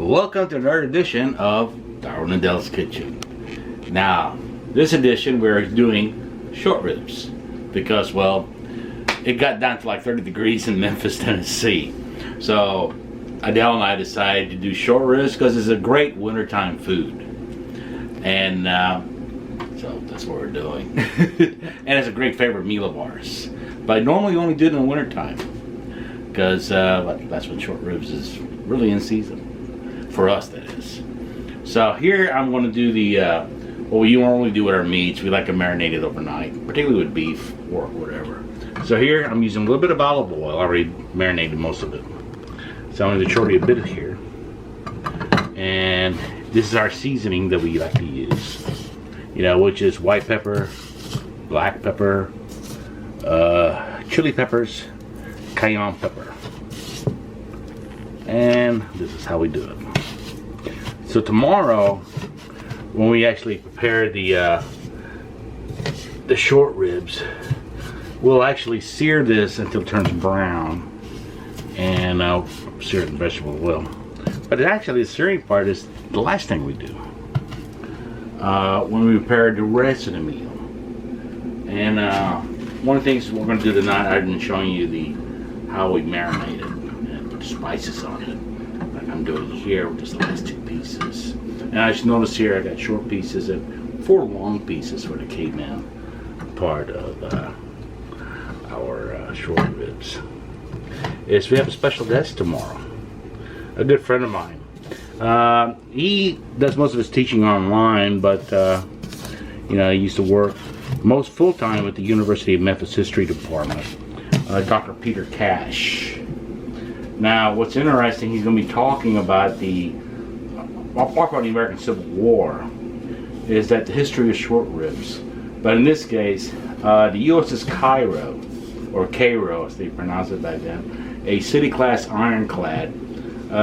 Welcome to another edition of Darwin and Adele's Kitchen. Now, this edition we're doing short ribs because, well, it got down to like 30 degrees in Memphis, Tennessee. So Adele and I decided to do short ribs because it's a great wintertime food. And so that's what we're doing. And it's a great favorite meal of ours. But I normally only do it in the wintertime because that's when short ribs is really in season. For us, that is. So here I'm going to do the what we normally do with our meats. We like to marinate it overnight, particularly with beef or whatever. So here I'm using a little bit of olive oil. I already marinated most of it. So I'm going to show you a bit here. And this is our seasoning that we like to use. You know, which is white pepper, black pepper, chili peppers, cayenne pepper. And this is how we do it. So tomorrow, when we actually prepare the short ribs, we'll actually sear this until it turns brown, and I'll sear it in vegetable oil. But actually, the searing part is the last thing we do when we prepare the rest of the meal. And one of the things we're going to do tonight, I've been showing you how we marinate it and put spices on it. I'm doing here with just the last two pieces. And I just noticed here I got short pieces and 4 long pieces for the Cayenne part of our short ribs. Is we have a special guest tomorrow. A good friend of mine. He does most of his teaching online, but you know, he used to work most full-time with the University of Memphis History Department. Dr. Peter Cash. Now, what's interesting, he's going to be talking about I'll talk about the American Civil War, is that the history of short ribs. But in this case, the USS Cairo, or Cairo as they pronounce it back then, a city-class ironclad,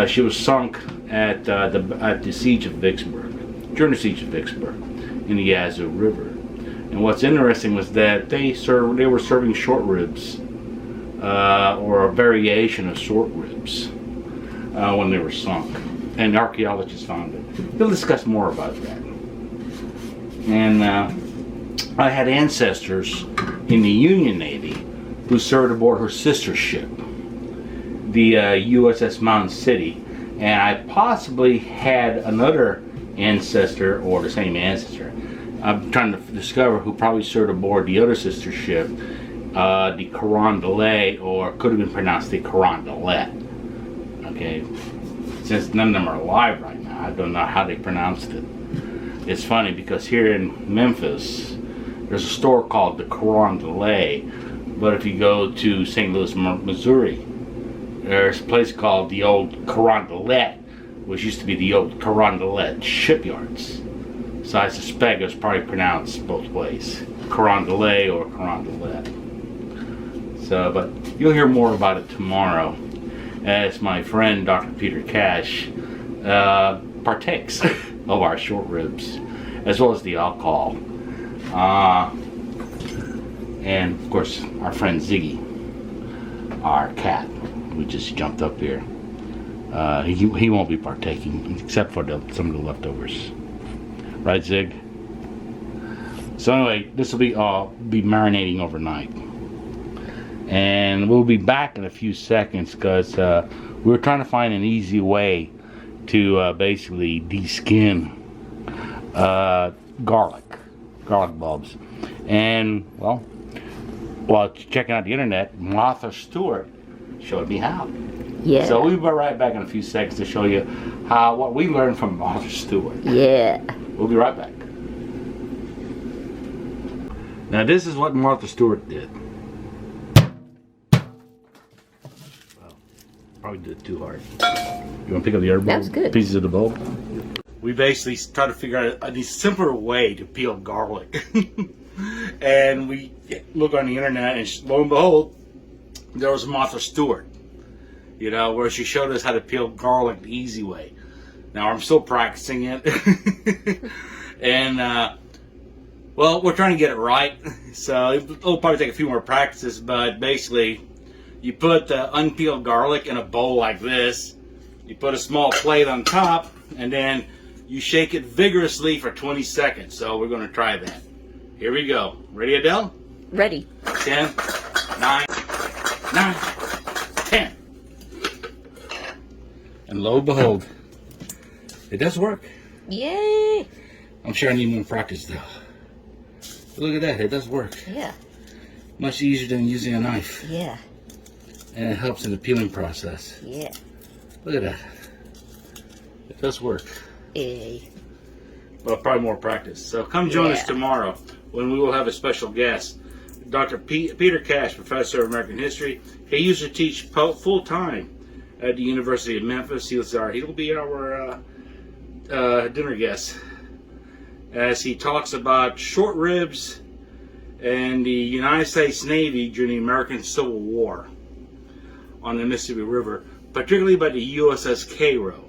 she was sunk at the siege of Vicksburg, during the siege of Vicksburg, in the Yazoo River. And what's interesting was that they were serving short ribs, or a variation of short ribs when they were sunk, and archaeologists found it. We'll discuss more about that. And I had ancestors in the Union Navy who served aboard her sister ship, the USS Mountain City, and I possibly had another ancestor, or the same ancestor. I'm trying to discover who probably served aboard the other sister ship, the Carondelet, or could have been pronounced the Carondelet. Okay, since none of them are alive right now, I don't know how they pronounced it. It's funny because here in Memphis, there's a store called the Carondelet, but if you go to St. Louis, Missouri, there's a place called the old Carondelet, which used to be the old Carondelet shipyards. So I suspect it's probably pronounced both ways, Carondelet or Carondelet. So, but you'll hear more about it tomorrow as my friend Dr. Peter Cash partakes of our short ribs, as well as the alcohol. And of course, our friend Ziggy, our cat, who just jumped up here. He won't be partaking except for some of the leftovers. Right, Zig? So anyway, this will be marinating overnight. And we'll be back in a few seconds because we're trying to find an easy way to basically de-skin garlic bulbs. And well, while checking out the internet, Martha Stewart showed me how. Yeah. So we'll be right back in a few seconds to show you what we learned from Martha Stewart. Yeah. We'll be right back. Now this is what Martha Stewart did. Probably did it too hard. You want to pick up the other That's good. pieces of the bulb? We basically try to figure out a simpler way to peel garlic. And we look on the internet, and lo and behold, there was Martha Stewart. You know, where she showed us how to peel garlic the easy way. Now I'm still practicing it. And well, we're trying to get it right. So it'll probably take a few more practices, but basically you put unpeeled garlic in a bowl like this, You put a small plate on top, and then you shake it vigorously for 20 seconds. So we're going to try that. Here we go. Ready, Adele? Ready. 10, 9, 10. And lo and behold, it does work. Yay! I'm sure I need more practice though. But look at that, it does work. Yeah. Much easier than using a knife. Yeah. And it helps in the peeling process. Yeah. Look at that. It does work. Yay. Well, probably more practice. So come join us tomorrow when we will have a special guest. Dr. Peter Cash, Professor of American History. He used to teach full-time at the University of Memphis. He'll be our dinner guest as he talks about short ribs and the United States Navy during the American Civil War on the Mississippi River, particularly by the USS Cairo,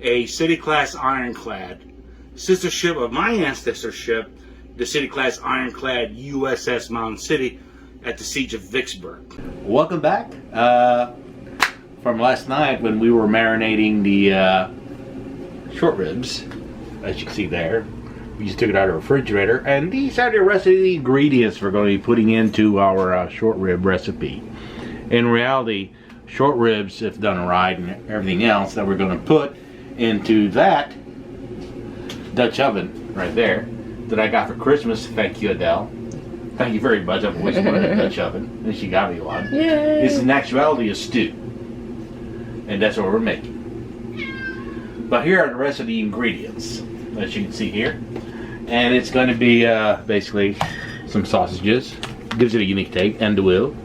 a city-class ironclad, sister ship of my ancestor ship, the city-class ironclad USS Mountain City at the Siege of Vicksburg. Welcome back from last night when we were marinating the short ribs, as you can see there. We just took it out of the refrigerator, and these are the rest of the ingredients we're going to be putting into our short rib recipe. In reality, short ribs, if done right, and everything else that we're going to put into that Dutch oven right there that I got for Christmas. Thank you, Adele. Thank you very much. I've always wanted a Dutch oven, and she got me one. Yay. It's in actuality a stew, and that's what we're making. But here are the rest of the ingredients, as you can see here. And it's going to be basically some sausages, gives it a unique taste, andouille,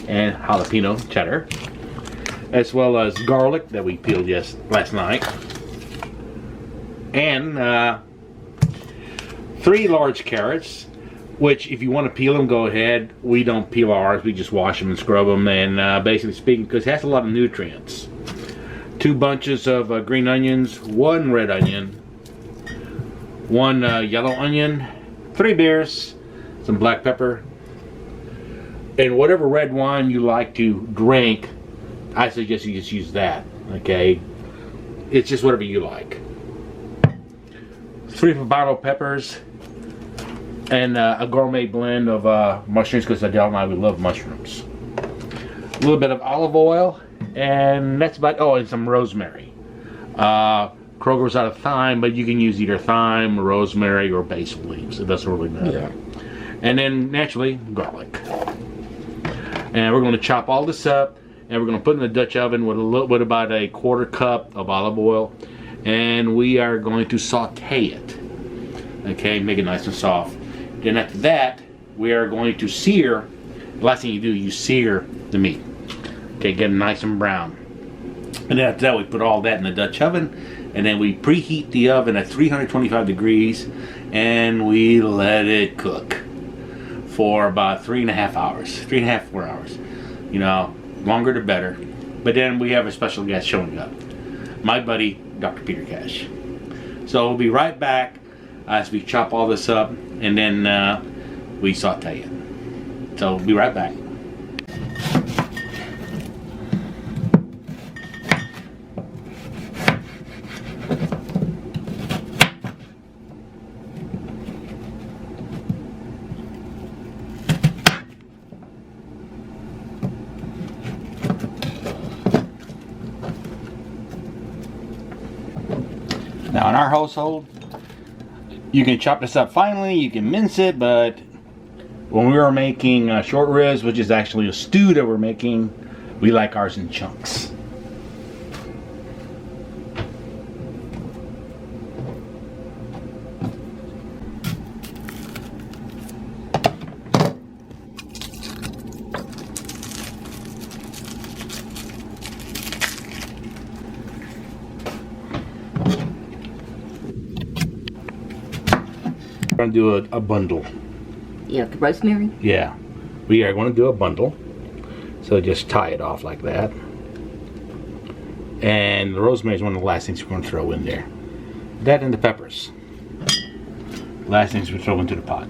and jalapeno cheddar, as well as garlic that we peeled last night, and 3 large carrots, which if you want to peel them, go ahead. We don't peel ours, we just wash them and scrub them, and basically speaking, because it has a lot of nutrients. 2 bunches of green onions, 1 red onion, 1 yellow onion, 3 beers, some black pepper, and whatever red wine you like to drink, I suggest you just use that, okay? It's just whatever you like. 3 Poblano peppers, and a gourmet blend of mushrooms, because Adele and I, we love mushrooms. A little bit of olive oil, and that's about, oh, and some rosemary. Kroger's out of thyme, but you can use either thyme, rosemary, or basil leaves. It doesn't really matter. Yeah. And then, naturally, garlic. And we're going to chop all this up, and we're going to put it in the Dutch oven with about a 1/4 cup of olive oil, and we are going to saute it. Okay, make it nice and soft. Then after that, we are going to sear. The last thing you do, you sear the meat. Okay, get it nice and brown. And then after that, we put all that in the Dutch oven, and then we preheat the oven at 325 degrees, and we let it cook for about 3.5 hours, 3.5, 4 hours. You know, longer the better. But then we have a special guest showing up, my buddy, Dr. Peter Cash. So we'll be right back as we chop all this up, and then we saute it. So we'll be right back. Now in our household, you can chop this up finely, you can mince it, but when we were making short ribs, which is actually a stew that we're making, we like ours in chunks. We're going to do a bundle. Yeah, the rosemary? Yeah. We are going to do a bundle. So just tie it off like that. And the rosemary is one of the last things we're going to throw in there. That and the peppers. Last things we throw into the pot.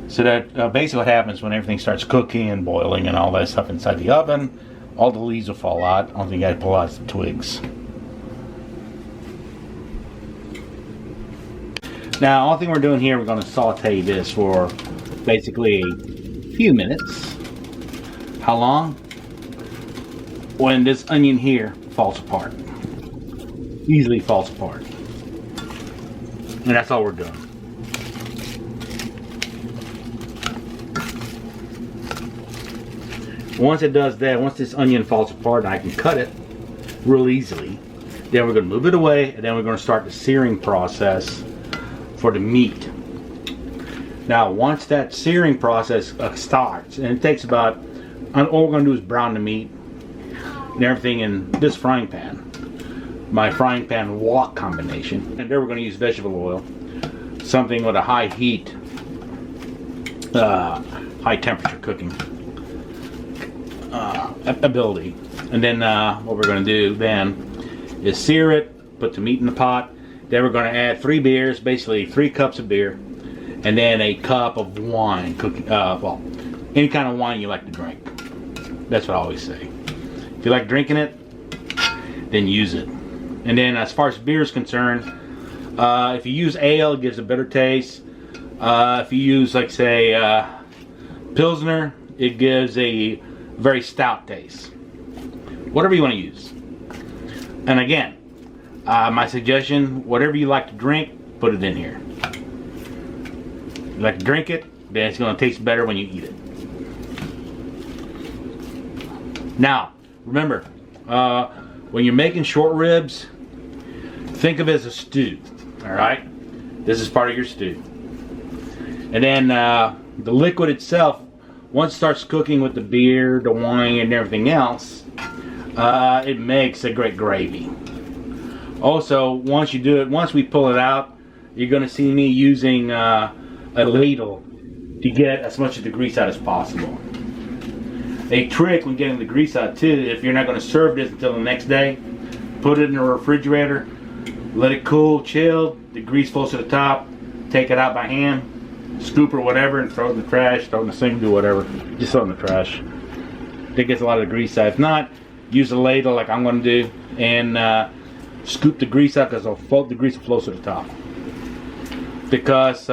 So that basically what happens when everything starts cooking and boiling and all that stuff inside the oven, All the leaves will fall out. I don't think I pull out the twigs. Now, all thing we're doing here, we're going to saute this for basically a few minutes. How long? When this onion here falls apart. Easily falls apart. And that's all we're doing. Once it does that, once this onion falls apart and I can cut it real easily, then we're going to move it away, and then we're going to start the searing process for the meat. Now, once that searing process starts, and it takes about, all we're going to do is brown the meat and everything in this frying pan. My frying pan wok combination. And there we're going to use vegetable oil, something with a high heat, high temperature cooking ability. And then what we're going to do then is sear it, put the meat in the pot. Then we're going to add 3 beers, basically 3 cups of beer, and then a cup of wine, well, any kind of wine you like to drink. That's what I always say. If you like drinking it, then use it. And then as far as beer is concerned, if you use ale, it gives a better taste. If you use, like say, Pilsner, it gives a very stout taste. Whatever you want to use. And again, my suggestion, whatever you like to drink, put it in here. You like to drink it, then it's going to taste better when you eat it. Now, remember, when you're making short ribs, think of it as a stew. Alright? This is part of your stew. And then the liquid itself, once it starts cooking with the beer, the wine, and everything else, it makes a great gravy. Also, once you do it, once we pull it out, you're going to see me using a ladle to get as much of the grease out as possible. A trick when getting the grease out too, if you're not going to serve this until the next day, put it in the refrigerator, let it cool, chill, the grease flows to the top, take it out by hand, scoop or whatever, and throw it in the trash, throw it in the sink, do whatever. Just throw it in the trash. That gets a lot of the grease out. If not, use a ladle like I'm going to do, and scoop the grease out, because the grease will flow to the top. Because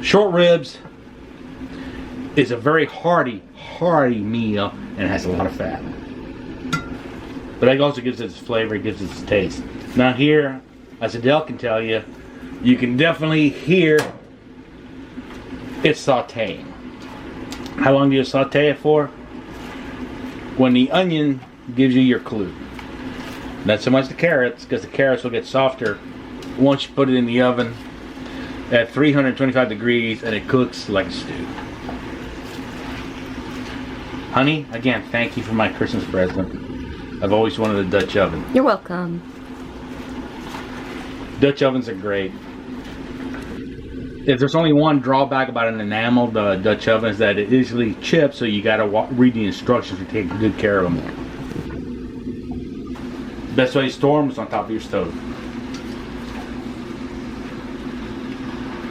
short ribs is a very hearty meal, and it has a lot of fat. But it also gives it its flavor, it gives it its taste. Now here, as Adele can tell you, you can definitely hear it's sauteing. How long do you saute it for? When the onion gives you your clue. Not so much the carrots, because the carrots will get softer once you put it in the oven at 325 degrees and it cooks like a stew. Honey, again, thank you for my Christmas present. I've always wanted a Dutch oven. You're welcome. Dutch ovens are great. If there's only one drawback about an enameled Dutch oven, is that it easily chips, so you gotta read the instructions to take good care of them. Best way to store them is on top of your stove.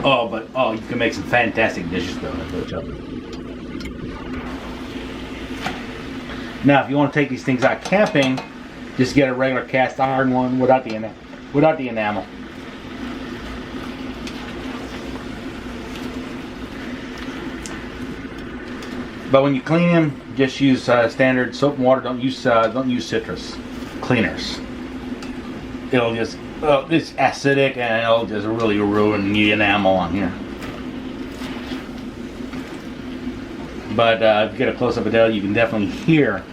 Oh, you can make some fantastic dishes though in a Dutch oven. Now, if you want to take these things out camping, just get a regular cast iron one without the enamel. But when you clean them, just use standard soap and water. Don't use citrus cleaners. It'll just it's acidic, and it'll just really ruin the enamel on here. But if you get a close-up of Adele, you can definitely hear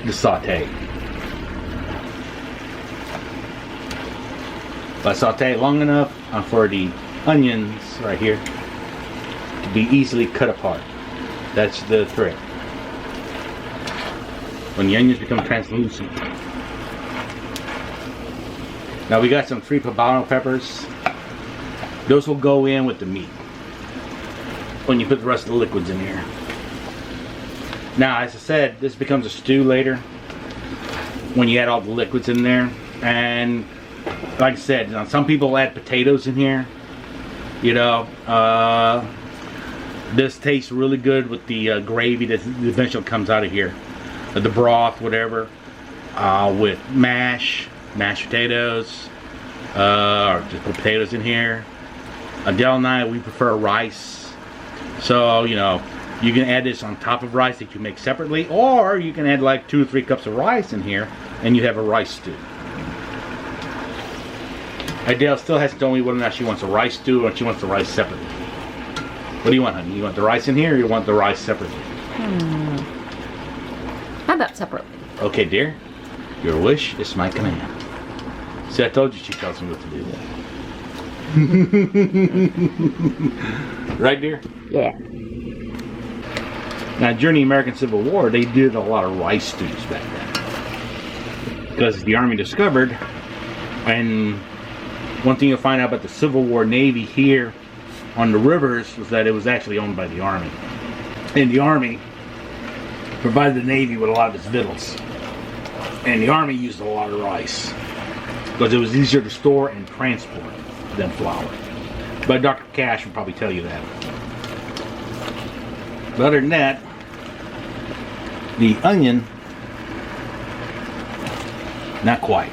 the saute. If I saute it long enough for the onions right here to be easily cut apart. That's the trick. When the onions become translucent. Now we got some 3 Poblano peppers. Those will go in with the meat when you put the rest of the liquids in here. Now, as I said, this becomes a stew later when you add all the liquids in there. And like I said, some people add potatoes in here. You know, This tastes really good with the gravy that eventually comes out of here. The broth, whatever. With mashed potatoes. Or just put potatoes in here. Adele and I, we prefer rice. So, you know, you can add this on top of rice that you make separately. Or you can add like 2 or 3 cups of rice in here. And you have a rice stew. Adele still has to tell me whether or not she wants a rice stew or she wants the rice separately. What do you want, honey? You want the rice in here or you want the rice separately? How about separately? Okay, dear. Your wish is my command. See, I told you she tells me what to do that. Right, dear? Yeah. Now, during the American Civil War, they did a lot of rice stews back then. Because the Army discovered, and one thing you'll find out about the Civil War Navy here on the rivers was that it was actually owned by the Army. And the Army provided the Navy with a lot of its victuals. And the Army used a lot of rice because it was easier to store and transport than flour. But Dr. Cash will probably tell you that. But other than that, the onion, not quite.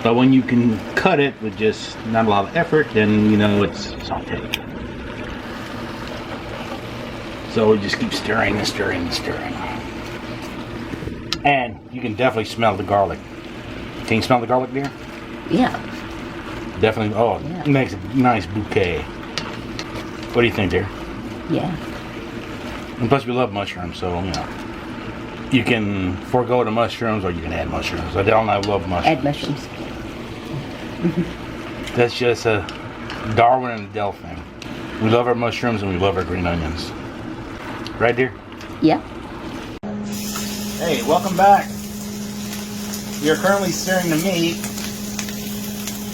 But when you can cut it with just not a lot of effort, then you know it's sauteed. So we just keep stirring and stirring and stirring. And you can definitely smell the garlic. Can you smell the garlic, dear? Yeah. Definitely. Oh, yeah. It makes a nice bouquet. What do you think, dear? Yeah. And plus, we love mushrooms, so you know. You can forego the mushrooms, or you can add mushrooms. Adele and I love mushrooms. Add mushrooms. That's just a Darwin and Adele thing. We love our mushrooms and we love our green onions. Right, dear? Yeah. Hey, welcome back. We are currently searing the meat,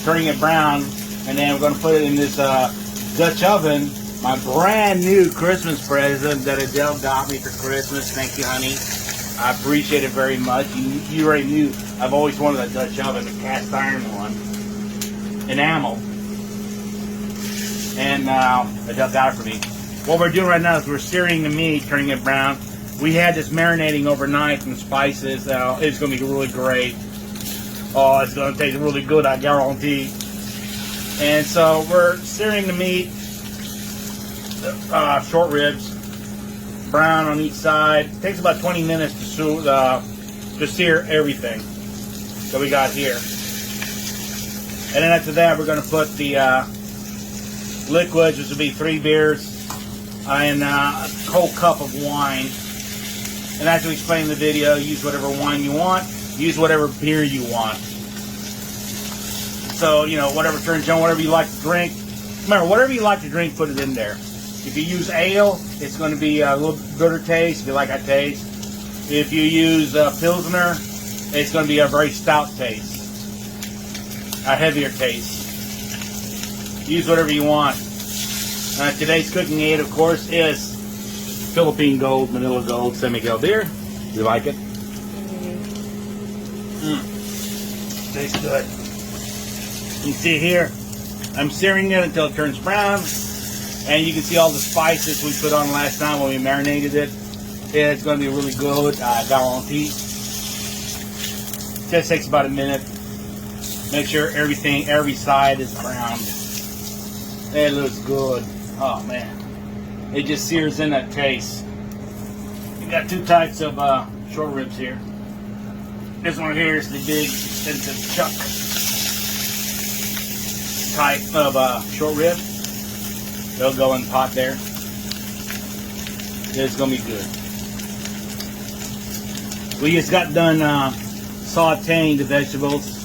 turning it brown, and then we're going to put it in this Dutch oven. My brand new Christmas present that Adele got me for Christmas. Thank you, honey. I appreciate it very much. You already knew I've always wanted a Dutch oven, a cast iron one, enamel. And Adele got it for me. What we're doing right now is we're searing the meat, turning it brown. We had this marinating overnight in spices. It's going to be really great. Oh, it's going to taste really good, I guarantee. And so we're searing the meat, short ribs, brown on each side. It takes about 20 minutes to sear everything that we got here. And then after that, we're going to put the liquids, which will be 3 beers and a whole cup of wine. And as we explain in the video, use whatever wine you want, use whatever beer you want. So, you know, whatever turns you on, whatever you like to drink. Remember, whatever you like to drink, put it in there. If you use ale, it's going to be a little bitter taste, if you like that taste. If you use Pilsner, it's going to be a very stout taste. A heavier taste. Use whatever you want. Today's cooking aid, of course, is Philippine Gold, Manila Gold, Semi-Gold beer. You like it? Tastes good. You see here, I'm searing it until it turns brown. And you can see all the spices we put on last time when we marinated it. It's going to be really good, guarantee. Just takes about a minute. Make sure every side is browned. It looks good. Oh man. It just sears in that taste. We got 2 types of short ribs here. This one here is the big, expensive chuck type of short rib. They'll go in the pot there. It's going to be good. We just got done sauteing the vegetables.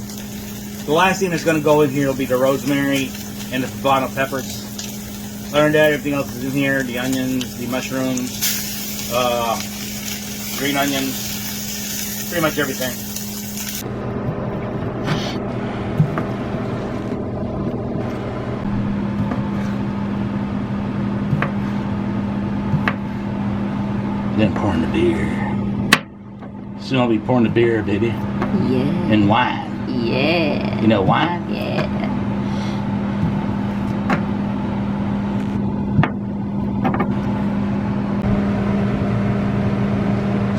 The last thing that's going to go in here will be the rosemary and the Poblano peppers. Other than that, everything else is in here. The onions, the mushrooms, green onions, pretty much everything. Then pouring the beer. Soon I'll be pouring the beer, baby. Yeah. And wine. Yeah. You know wine? Yeah.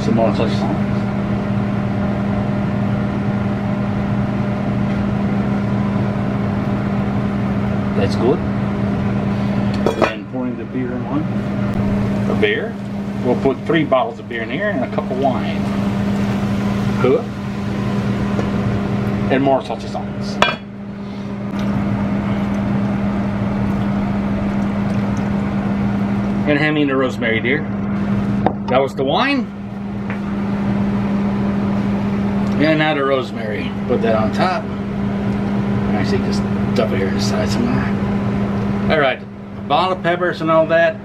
Some more such songs. That's good. And pouring the beer in one. A beer. We'll put 3 bottles of beer in here and a cup of wine. Huh? And more salty sauce. And hand me the rosemary, dear. That was the wine. And now the rosemary. Put that on top. Actually, just dump it here aside somewhere. All right, bottle peppers and all that.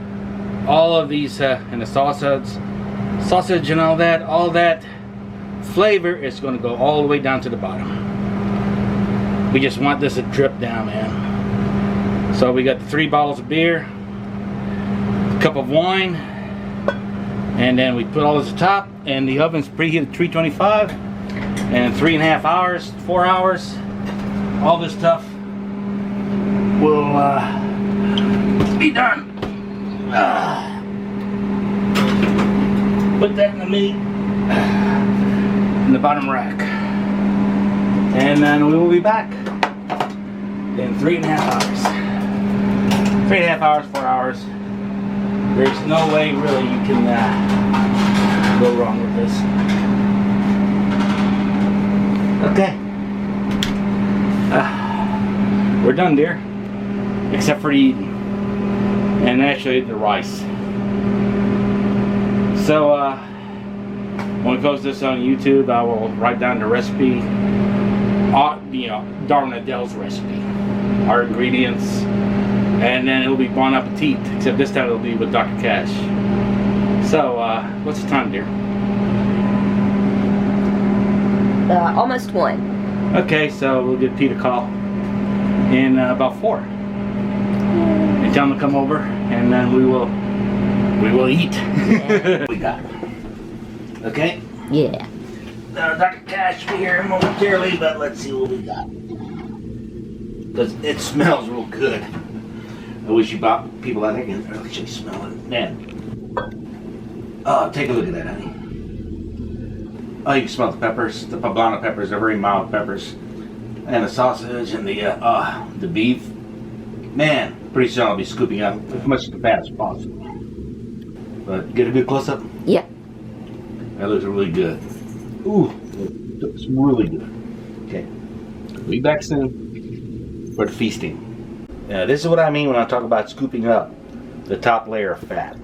All of these and the sausage and all that flavor is going to go all the way down to the bottom. We just want this to drip down, man. So we got the 3 bottles of beer, a cup of wine, and then we put all this at the top, and the oven's preheated at 325, and 3.5 hours, 4 hours, all this stuff will be done. Put that in the meat in the bottom rack, and then we will be back in 3.5 hours. 3.5 hours, 4 hours. There's no way really you can go wrong with this. Okay. We're done, dear. Except for the eating. And actually the rice. So, when we post this on YouTube, I will write down the recipe. Darwin and Adele's recipe. Our ingredients. And then it'll be Bon Appetit. Except this time it'll be with Dr. Cash. So, what's the time, dear? Almost 1. Okay, so we'll give Pete a call in about 4. And tell him to come over, and then we will eat. Yeah. We got. Okay. Yeah. Now Dr. Cash will be here momentarily, but let's see what we got. Because it smells real good. I wish you bought people out there can actually smell it. Man. Oh, take a look at that, honey. Oh, you can smell the peppers. The Poblano peppers. They're very mild peppers. And the sausage and the beef. Man, pretty soon I'll be scooping out as much of the fat as possible. But get a good close up. Yeah. That looks really good. Ooh, it's really good. Okay, we'll be back soon for the feasting. This is what I mean when I talk about scooping up the top layer of fat.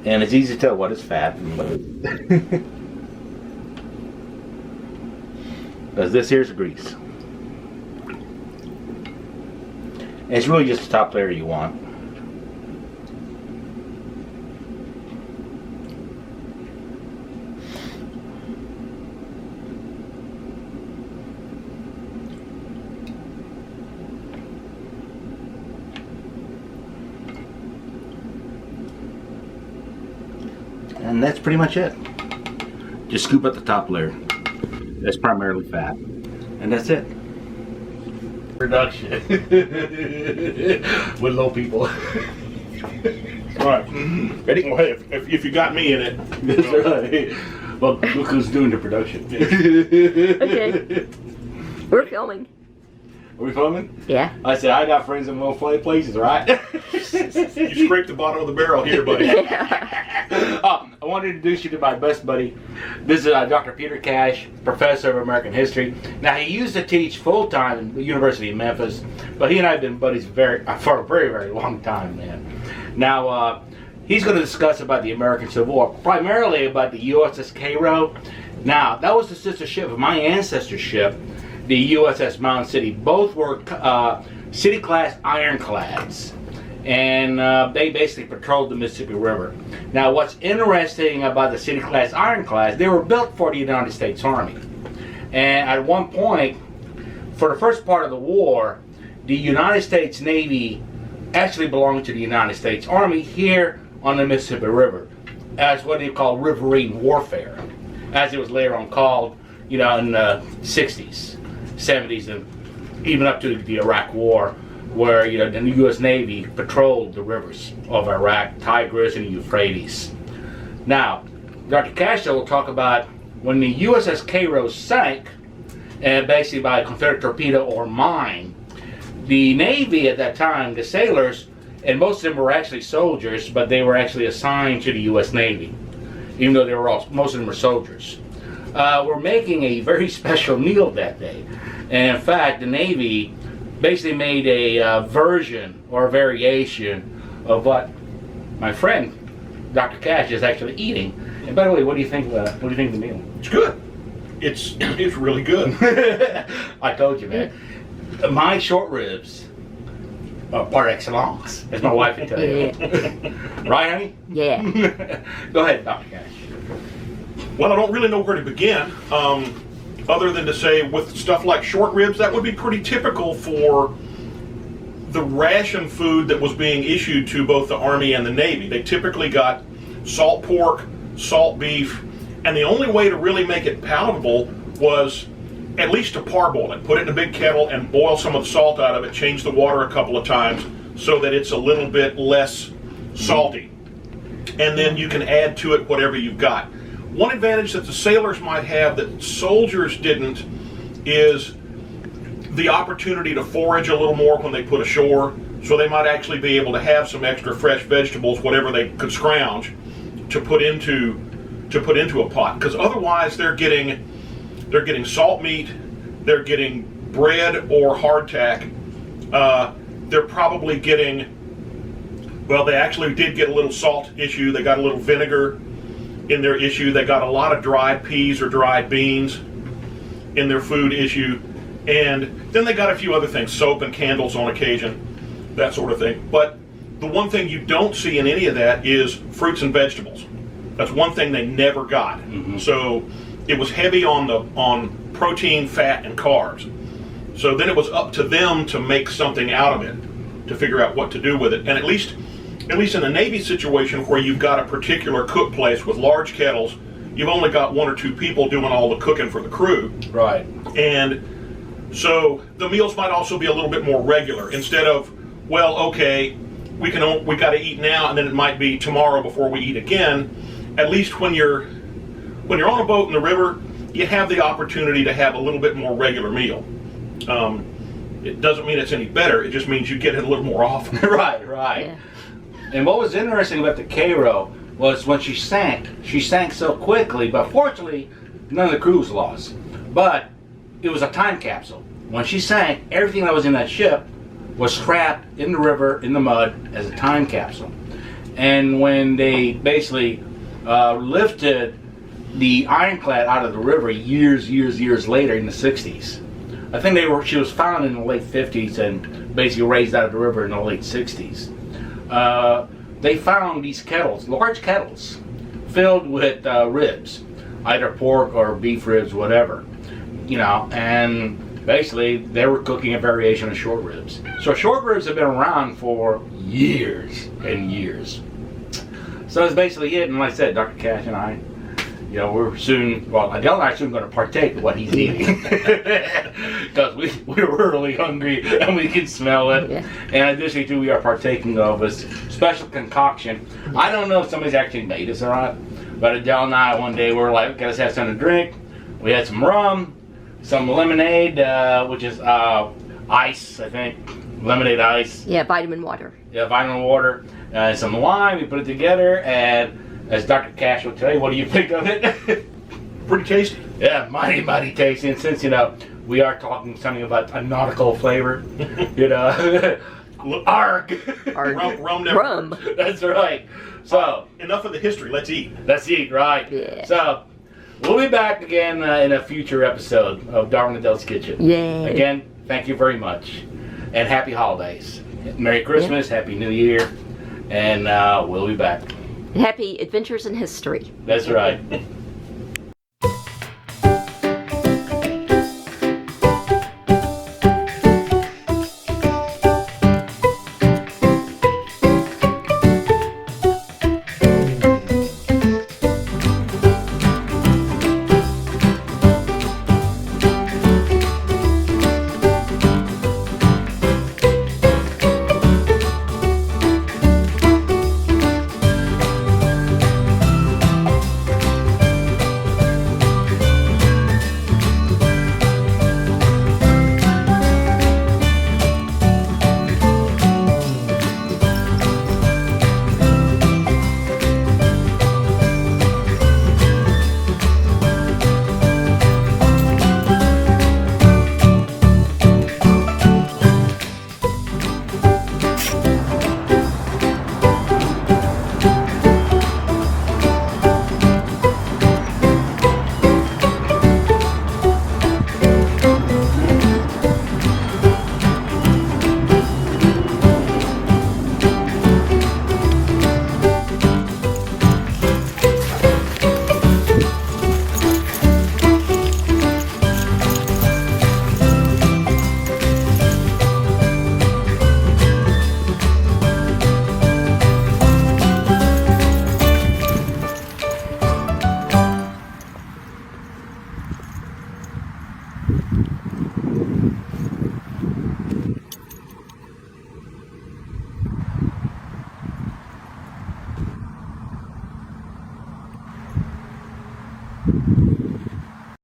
And it's easy to tell what is fat and what is because this here's grease. And it's really just the top layer you want. And that's pretty much it. Just scoop up the top layer. That's primarily fat. And that's it. Production. With low people. Right. Ready? Well, hey, if you got me in it. That's right. Well, look who's doing the production. Okay. We're filming. Are we filming? Yeah. I said, I got friends in low places, right? You scraped the bottom of the barrel here, buddy. I want to introduce you to my best buddy. This is Dr. Peter Cash, professor of American history. Now, he used to teach full-time at the University of Memphis, but he and I have been buddies for a very, very long time, man. Now, he's going to discuss about the American Civil War, primarily about the USS Cairo. Now, that was the sister ship of my ancestor ship, the USS Mound City. Both were city-class ironclads. And they basically patrolled the Mississippi River. Now, what's interesting about the city-class ironclads, they were built for the United States Army. And at one point, for the first part of the war, the United States Navy actually belonged to the United States Army here on the Mississippi River as what they call riverine warfare, as it was later on called, in the 60s, 70s, and even up to the Iraq War, where the U.S. Navy patrolled the rivers of Iraq, Tigris and Euphrates. Now, Dr. Cashel will talk about when the USS Cairo sank, and basically by a Confederate torpedo or mine, the Navy at that time, the sailors, and most of them were actually soldiers, but they were actually assigned to the U.S. Navy, even though most of them were soldiers. Were making a very special meal that day. And in fact, the Navy basically made a version or a variation of what my friend Dr. Cash is actually eating. And by the way, what do you think of the meal? It's good. It's really good. I told you, man. My short ribs are par excellence, as my wife can tell you. Right, honey? Yeah. Go ahead, Dr. Cash. Well, I don't really know where to begin, other than to say with stuff like short ribs, that would be pretty typical for the ration food that was being issued to both the Army and the Navy. They typically got salt pork, salt beef, and the only way to really make it palatable was at least to parboil it. Put it in a big kettle and boil some of the salt out of it, change the water a couple of times so that it's a little bit less salty. And then you can add to it whatever you've got. One advantage that the sailors might have that soldiers didn't is the opportunity to forage a little more when they put ashore. So they might actually be able to have some extra fresh vegetables, whatever they could scrounge, to put into a pot. Because otherwise they're getting salt meat, they're getting bread or hardtack. They're probably getting, well, they actually did get a little salt issue. They got a little vinegar in their issue. They got a lot of dried peas or dried beans in their food issue. And then they got a few other things, soap and candles on occasion, that sort of thing. But the one thing you don't see in any of that is fruits and vegetables. That's one thing they never got. Mm-hmm. So it was heavy on protein, fat, and carbs. So then it was up to them to make something out of it, to figure out what to do with it. And at least in a Navy situation where you've got a particular cook place with large kettles, you've only got one or two people doing all the cooking for the crew. Right. And so the meals might also be a little bit more regular. Instead of, well, okay, we got to eat now, and then it might be tomorrow before we eat again. At least when you're on a boat in the river, you have the opportunity to have a little bit more regular meal. It doesn't mean it's any better. It just means you get it a little more often. Right. Yeah. And what was interesting about the Cairo was when she sank so quickly, but fortunately, none of the crew was lost. But it was a time capsule. When she sank, everything that was in that ship was scrapped in the river, in the mud, as a time capsule. And when they basically lifted the ironclad out of the river years later in the 60s, I think she was found in the late 50s and basically raised out of the river in the late 60s. They found these kettles, large kettles, filled with ribs, either pork or beef ribs, whatever, and basically they were cooking a variation of short ribs. So short ribs have been around for years and years. So that's basically it. And like I said, Dr. Cash and I, we're soon, Adele and I are soon going to partake of what he's eating. Because we're really hungry and we can smell it. Yeah. And additionally, too, we are partaking of a special concoction. I don't know if somebody's actually made this or not, but Adele and I one day were like, okay, let's have something to drink. We had some rum, some lemonade, which is ice, I think. Lemonade ice. Yeah, vitamin water. Yeah, vitamin water. Some lime, we put it together, and as Dr. Cash will tell you, what do you think of it? Pretty tasty. Yeah, mighty tasty. And since, we are talking something about a nautical flavor, arg. Rum never. Rum. That's right. So, enough of the history. Let's eat. Let's eat, right? Yeah. So, we'll be back again in a future episode of Darwin and Adele's Kitchen. Yeah. Again, thank you very much. And happy holidays. Merry Christmas, Happy New Year. And we'll be back. Happy Adventures in History. That's right.